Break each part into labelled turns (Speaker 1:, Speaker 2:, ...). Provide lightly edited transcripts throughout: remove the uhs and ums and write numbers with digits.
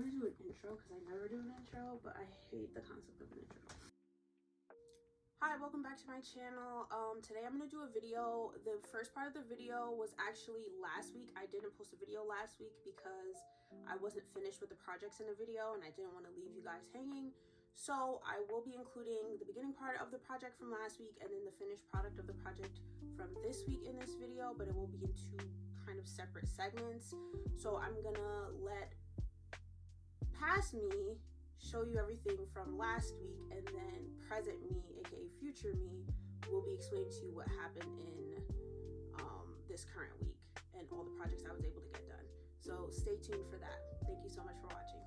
Speaker 1: I'm gonna do an intro because I never do an intro, but I hate the concept of an intro. Hi, welcome back to my channel. Today I'm gonna do a video. The first part of the video was actually last week. I didn't post a video last week because I wasn't finished with the projects in the video and I didn't want to leave you guys hanging. So I will be including the beginning part of the project from last week and then the finished product of the project from this week in this video, but it will be in two kind of separate segments. So I'm gonna let past me show you everything from last week, and then present me, aka future me, will be explaining to you what happened in this current week and all the projects I was able to get done. So stay tuned for that. Thank you so much for watching.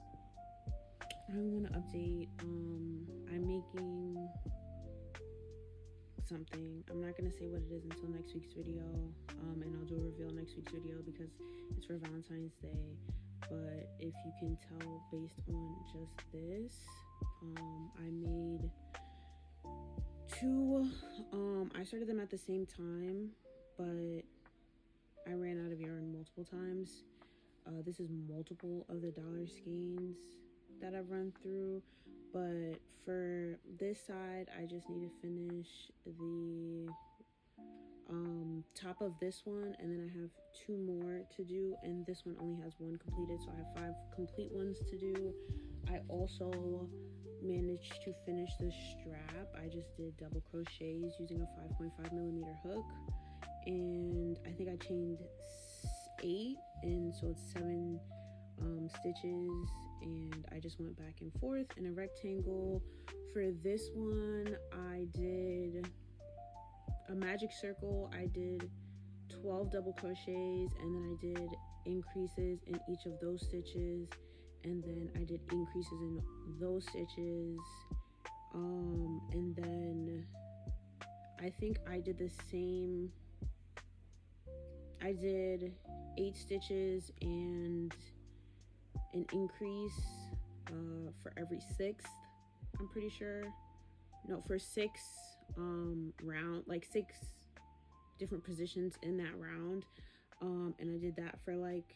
Speaker 1: I'm gonna update. I'm making something. I'm not gonna say what it is until next week's video, and I'll do a reveal next week's video because it's for Valentine's Day. But if you can tell based on just this, I made two. I started them at the same time, but I ran out of yarn multiple times. This is multiple of the dollar skeins that I've run through, but for this side I just need to finish the top of this one, and then I have two more to do, and this one only has one completed, so I have 5 complete ones to do. I also managed to finish the strap. I just did double crochets using a 5.5mm hook, and I think I chained 8, and so it's 7 stitches, and I just went back and forth in a rectangle. For this one I did a magic circle. I did 12 double crochets, and then I did increases in each of those stitches, and then I did increases in those stitches, and then I think I did the same. I did 8 stitches and an increase for every 6th, I'm pretty sure. No, for 6 round, like 6 different positions in that round, and I did that for like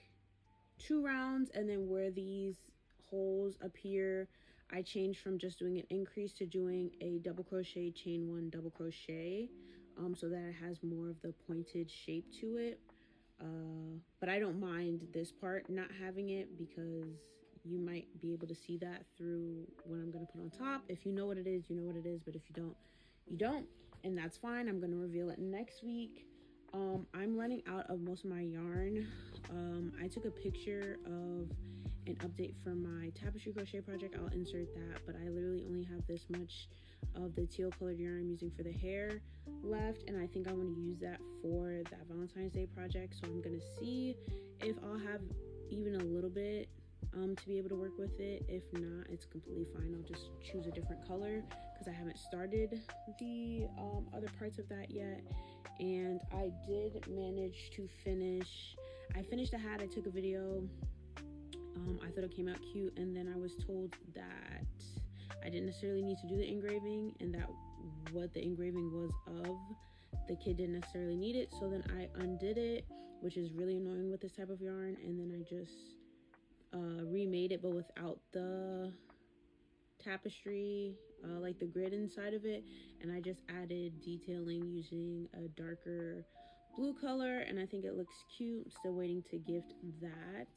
Speaker 1: 2 rounds, and then where these holes appear, I changed from just doing an increase to doing a double crochet, chain 1, double crochet, so that it has more of the pointed shape to it. But I don't mind this part not having it because you might be able to see that through what I'm going to put on top. If you know what it is, you know what it is, but if you don't, you don't, and that's fine. I'm going to reveal it next week. I'm running out of most of my yarn. I took a picture of an update for my tapestry crochet project. I'll insert that, but I literally only have this much of the teal colored yarn I'm using for the hair left, and I think I want to use that for that Valentine's Day project. So I'm going to see if I'll have even a little bit to be able to work with it. If not, it's completely fine. I'll just choose a different color because I haven't started the other parts of that yet. And I did manage to finish. I finished the hat. I took a video. I thought it came out cute, and then I was told that I didn't necessarily need to do the engraving, and that what the engraving was of, the kid didn't necessarily need it. So then I undid it, which is really annoying with this type of yarn, and then I just remade it, but without the tapestry, like the grid inside of it, and I just added detailing using a darker blue color, and I think it looks cute. I'm still waiting to gift that.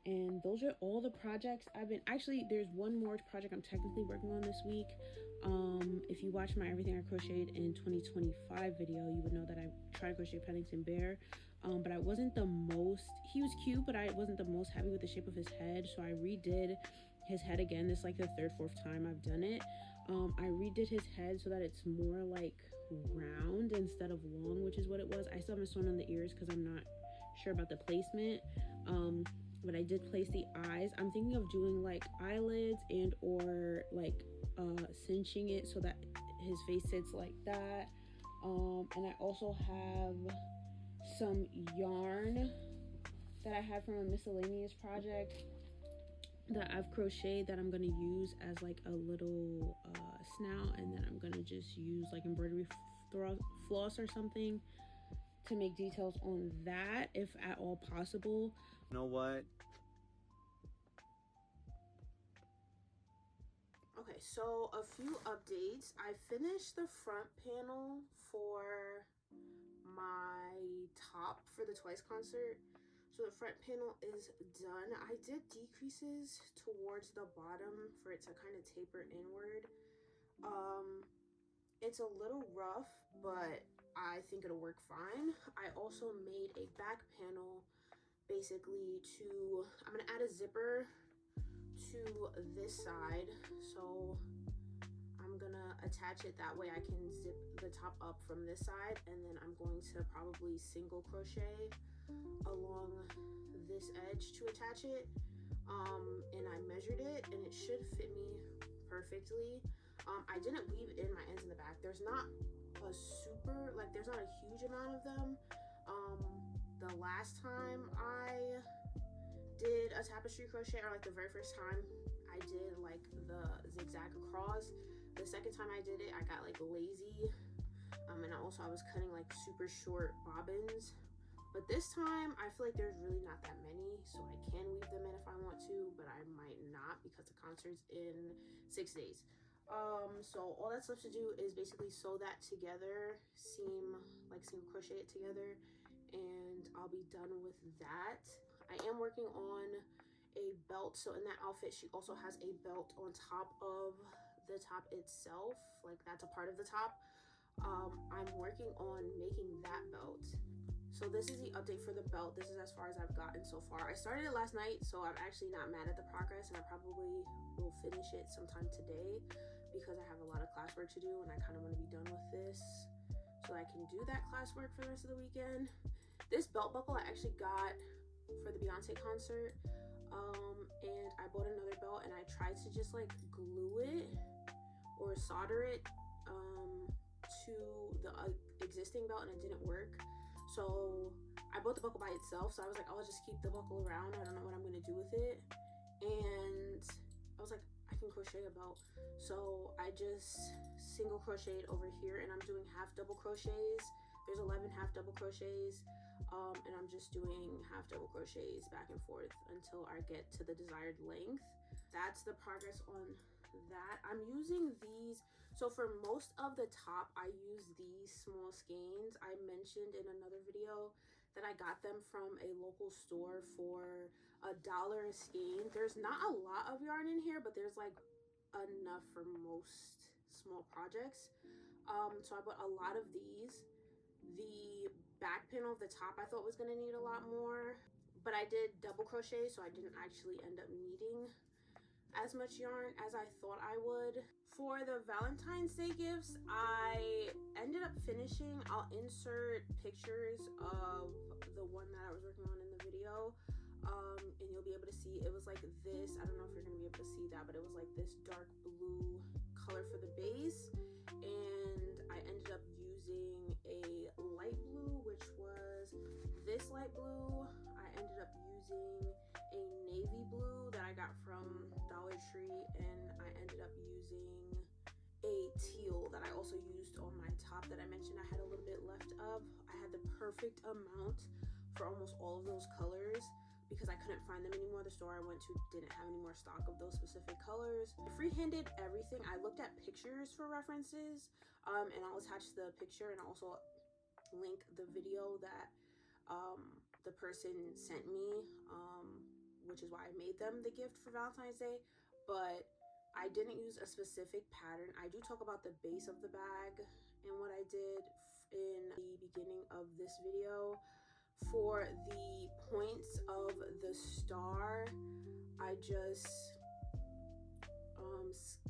Speaker 1: And those are all the projects I've been, actually there's one more project I'm technically working on this week. If you watch my everything I crocheted in 2025 video, you would know that I tried to crochet Paddington Bear, but I wasn't the most, he was cute, but I wasn't the most happy with the shape of his head, so I redid his head again. This is like the 3rd, 4th time I've done it. I redid his head so that it's more like round instead of long, which is what it was. I still haven't sewn on the ears because I'm not sure about the placement, but I did place the eyes. I'm thinking of doing like eyelids and or like cinching it so that his face sits like that. And I also have some yarn that I had from a miscellaneous project that I've crocheted that I'm going to use as like a little snout, and then I'm going to just use like embroidery floss or something to make details on that if at all possible.
Speaker 2: You know what?
Speaker 1: Okay, so a few updates. I finished the front panel for my top for the Twice concert. So the front panel is done. I did decreases towards the bottom for it to kind of taper inward. It's a little rough, but I think it'll work fine. I also made a back panel basically I'm gonna add a zipper to this side. So I'm gonna attach it that way I can zip the top up from this side, and then I'm going to probably single crochet along this edge to attach it. And I measured it and it should fit me perfectly. I didn't weave in my ends in the back. There's not a super, like there's not a huge amount of them. The last time I did a tapestry crochet, or like the very first time I did like the zigzag across, the second time I did it I got like lazy, and I was cutting like super short bobbins. But this time I feel like there's really not that many, so I can weave them in if I want to, but I might not because the concert's in 6 days. So all that's left to do is basically sew that together, single crochet it together, and I'll be done with that. I am working on a belt. So in that outfit, she also has a belt on top of the top itself. Like that's a part of the top. I'm working on making that belt. So this is the update for the belt. This is as far as I've gotten so far. I started it last night, so I'm actually not mad at the progress, and I probably will finish it sometime today because I have a lot of classwork to do and I kind of want to be done with this so I can do that classwork for the rest of the weekend. This belt buckle I actually got for the Beyonce concert, and I bought another belt and I tried to just like glue it or solder it to the existing belt, and it didn't work. So I bought the buckle by itself, so I was like, I'll just keep the buckle around. I don't know what I'm gonna do with it. And I was like, I can crochet a belt. So I just single crocheted over here, and I'm doing half double crochets. There's 11 half double crochets, and I'm just doing half double crochets back and forth until I get to the desired length. That's the progress on that. I'm using these, so for most of the top I use these small skeins. I mentioned in another video that I got them from a local store for $1 a skein. There's not a lot of yarn in here, but there's like enough for most small projects. So I bought a lot of these. The back panel of the top I thought was going to need a lot more, but I did double crochet, so I didn't actually end up needing as much yarn as I thought I would. For the Valentine's Day gifts, I ended up finishing, I'll insert pictures of the one that I was working on in the video, and you'll be able to see it was like this. I don't know if you're going to be able to see that, but it was like this dark blue color for the base, and I ended up using a light blue, which was this light blue. I ended up using a navy blue that I got from Dollar Tree, and I ended up using a teal that I also used on my top that I mentioned I had a little bit left of. I had the perfect amount for almost all of those colors because I couldn't find them anymore. The store I went to didn't have any more stock of those specific colors. I freehanded everything. I looked at pictures for references, and I'll attach the picture and also link the video that the person sent me, which is why I made them the gift for Valentine's Day. But I didn't use a specific pattern. I do talk about the base of the bag and what I did in the beginning of this video. For the points of the star, I just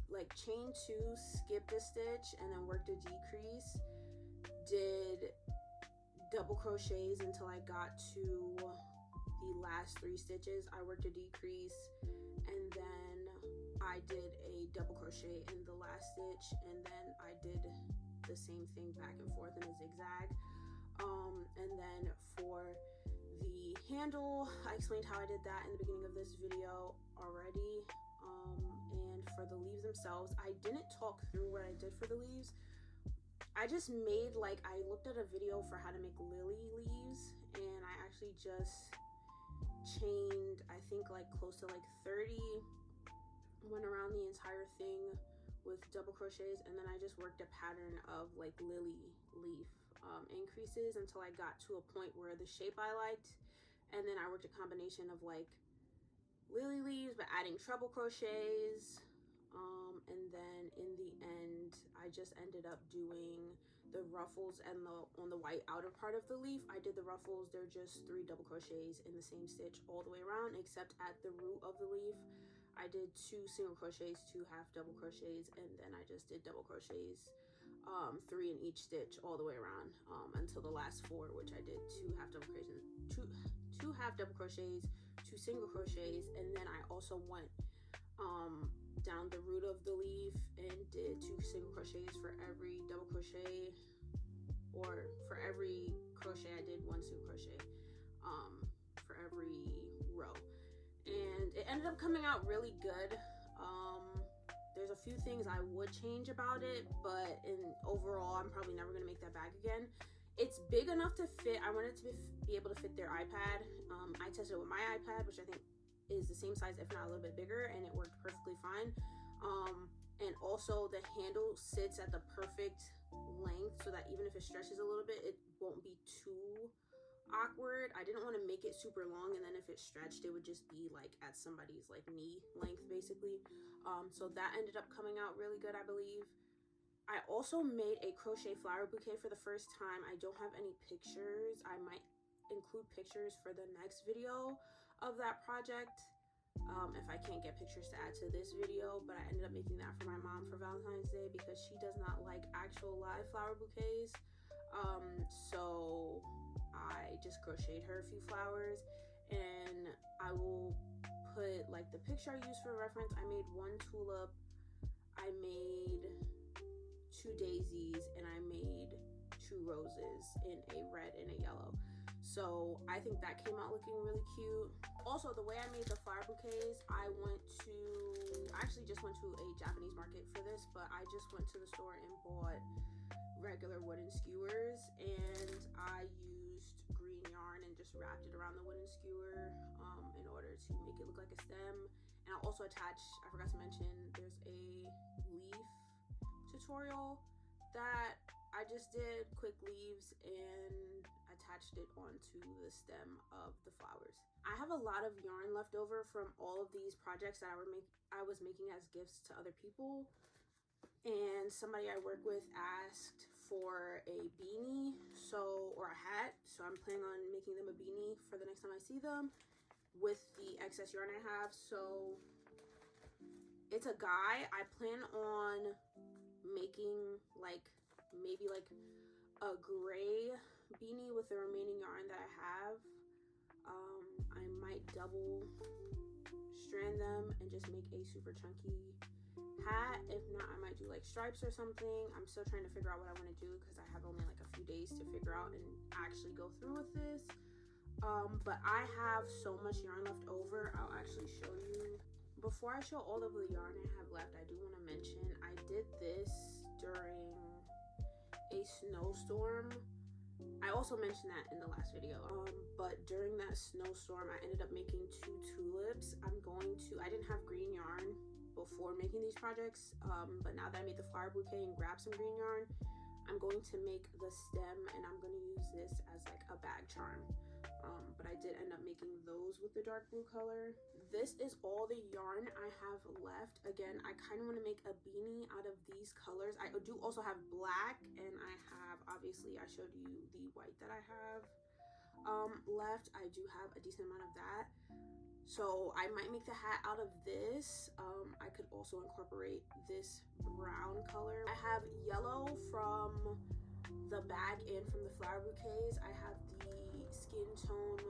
Speaker 1: like chain 2, skipped a stitch, and then worked a decrease, did double crochets until I got to the last 3 stitches. I worked a decrease, and then I did a double crochet in the last stitch, and then I did the same thing back and forth in a zigzag. And then for the handle, I explained how I did that in the beginning of this video already. And for the leaves themselves, I didn't talk through what I did for the leaves. I just made, like, I looked at a video for how to make lily leaves, and I actually just chained, I think, like close to like 30, went around the entire thing with double crochets, and then I just worked a pattern of like lily leaf increases until I got to a point where the shape I liked, and then I worked a combination of like lily leaves but adding treble crochets, and then in the end I just ended up doing the ruffles, and on the white outer part of the leaf I did the ruffles. They're just 3 double crochets in the same stitch all the way around, except at the root of the leaf I did 2 single crochets, 2 half double crochets, and then I just did double crochets, 3 in each stitch all the way around, until the last 4, which I did 2 half double crochets, two half double crochets, 2 single crochets, and then I also went down the root of the leaf and did 2 single crochets for every double crochet, or for every crochet I did 1 single crochet for every row, and it ended up coming out really good. There's a few things I would change about it, but overall I'm probably never gonna make that bag again. It's big enough to fit. I wanted to be able to fit their iPad. I tested it with my iPad, which I think is the same size, if not a little bit bigger, and it worked perfectly fine. And also the handle sits at the perfect length so that even if it stretches a little bit, it won't be too awkward. I didn't want to make it super long, and then if it stretched, it would just be like at somebody's like knee length basically. So that ended up coming out really good, I believe. I also made a crochet flower bouquet for the first time. I don't have any pictures. I might include pictures for the next video of that project, if I can't get pictures to add to this video, but I ended up making that for my mom for Valentine's Day because she does not like actual live flower bouquets. So I just crocheted her a few flowers, and I will put like the picture I used for reference. I made 1 tulip, I made 2 daisies, and I made 2 roses in a red and a yellow. So I think that came out looking really cute. Also, the way I made the flower bouquets, I actually just went to a Japanese market for this, but I just went to the store and bought regular wooden skewers, and I used green yarn and just wrapped it around the wooden skewer in order to make it look like a stem. And I'll also attach, I forgot to mention, there's a leaf tutorial that I just did, quick leaves, and attached it onto the stem of the flowers. I have a lot of yarn left over from all of these projects that I was making as gifts to other people, and somebody I work with asked for a beanie, or a hat, so I'm planning on making them a beanie for the next time I see them with the excess yarn I have. So it's a guy. I plan on making like maybe like a gray beanie with the remaining yarn that I have. I might double strand them and just make a super chunky hat. If not, I might do like stripes or something. I'm still trying to figure out what I want to do because I have only like a few days to figure out and actually go through with this. But I have so much yarn left over. I'll actually show you. Before I show all of the yarn I have left, I do want to mention I did this during a snowstorm. I also mentioned that in the last video, but during that snowstorm I ended up making 2 tulips. I didn't have green yarn before making these projects, but now that I made the flower bouquet and grabbed some green yarn, I'm going to make the stem, and I'm going to use this as like a bag charm. But I did end up making those with the dark blue color. This is all the yarn I have left. Again, I kind of want to make a beanie out of these colors. I do also have black, and I have, obviously I showed you the white that I have left. I do have a decent amount of that, so I might make the hat out of this. I could also incorporate this brown color. I have yellow from the bag and from the flower bouquets. I have the skin tone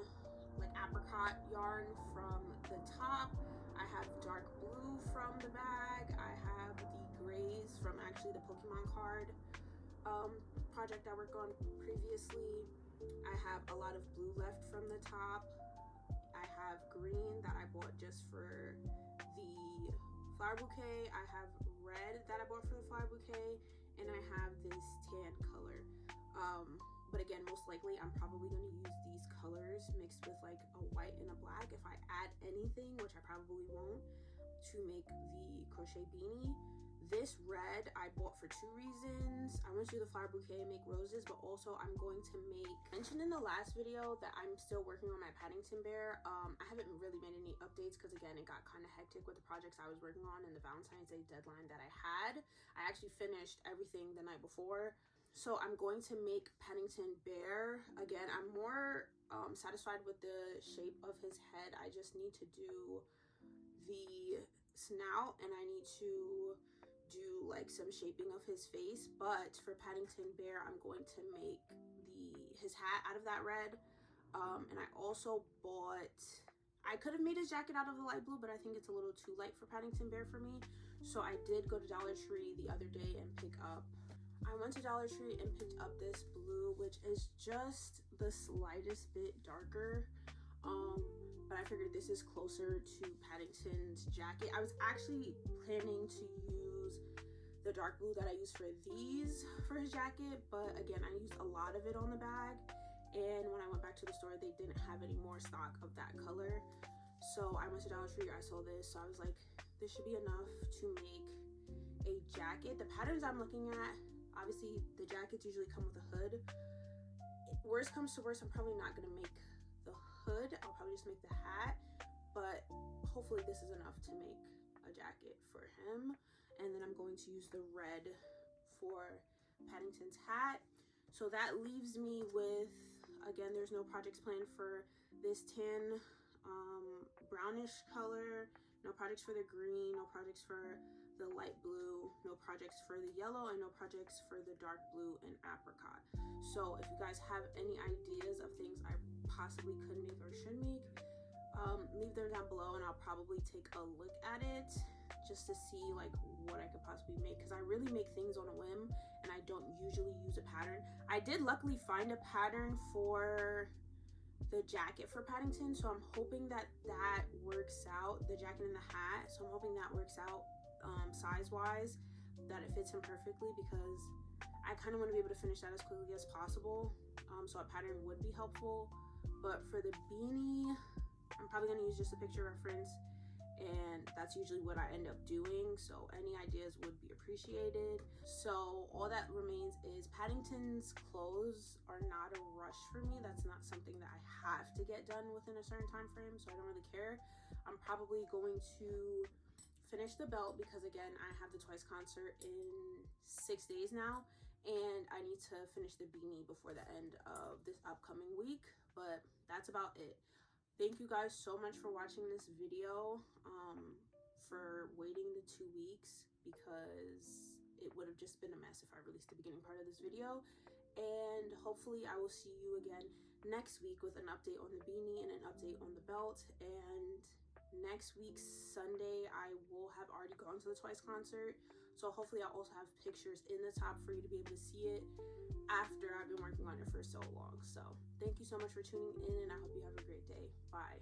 Speaker 1: like apricot yarn from the top. I have dark blue from the bag. I have the grays from actually the Pokemon card project I worked on previously. I have a lot of blue left from the top. I have green that I bought just for the flower bouquet. I have red that I bought for the flower bouquet, and I have this tan color. But again, most likely I'm probably going to use these colors mixed with like a white and a black if I add anything, which I probably won't, to make the crochet beanie. This red I bought for 2 reasons. I want to do the flower bouquet and make roses, but also I'm going to make, I mentioned in the last video that I'm still working on my Paddington Bear. I haven't really made any updates because again, it got kind of hectic with the projects I was working on and the Valentine's Day deadline that I had. I actually finished everything the night before. So I'm going to make Paddington Bear. Again, I'm more satisfied with the shape of his head. I just need to do the snout and I need to do like some shaping of his face. But for Paddington Bear, I'm going to make his hat out of that red. And I also bought, I could have made his jacket out of the light blue, but I think it's a little too light for Paddington Bear for me. So I did go to Dollar Tree the other day and pick up, I went to Dollar Tree and picked up this blue, which is just the slightest bit darker. But I figured this is closer to Paddington's jacket. I was actually planning to use the dark blue that I used for these for his jacket, but again, I used a lot of it on the bag. And when I went back to the store, they didn't have any more stock of that color. So I went to Dollar Tree, I saw this, so I was like, this should be enough to make a jacket. The patterns I'm looking at, obviously the jackets usually come with a hood. Worst comes to worst, I'm probably not gonna make the hood. I'll probably just make the hat, but hopefully this is enough to make a jacket for him. And then I'm going to use the red for Paddington's hat. So that leaves me with, again, there's no projects planned for this tan brownish color, no projects for the green, no projects for the light blue, no projects for the yellow, and no projects for the dark blue and apricot. So if you guys have any ideas of things I possibly could make or should make, leave them down below and I'll probably take a look at it just to see like what I could possibly make, because I really make things on a whim and I don't usually use a pattern. I did luckily find a pattern for the jacket for Paddington, so I'm hoping that that works out, the jacket and the hat. So I'm hoping that works out size wise, that it fits him perfectly, because I kind of want to be able to finish that as quickly as possible. So a pattern would be helpful. But for the beanie, I'm probably going to use just a picture reference, and that's usually what I end up doing. So any ideas would be appreciated. So all that remains is Paddington's clothes are not a rush for me. That's not something that I have to get done within a certain time frame, so I don't really care. I'm probably going to finish the belt because again, I have the Twice concert in 6 days now, and I need to finish the beanie before the end of this upcoming week. But that's about it. Thank you guys so much for watching this video, for waiting the 2 weeks, because it would have just been a mess if I released the beginning part of this video. And hopefully I will see you again next week with an update on the beanie and an update on the belt. And next week's Sunday I will have already gone to the Twice concert, so hopefully I'll also have pictures in the top for you to be able to see it after I've been working on it for so long. So thank you so much for tuning in, and I hope you have a great day. Bye.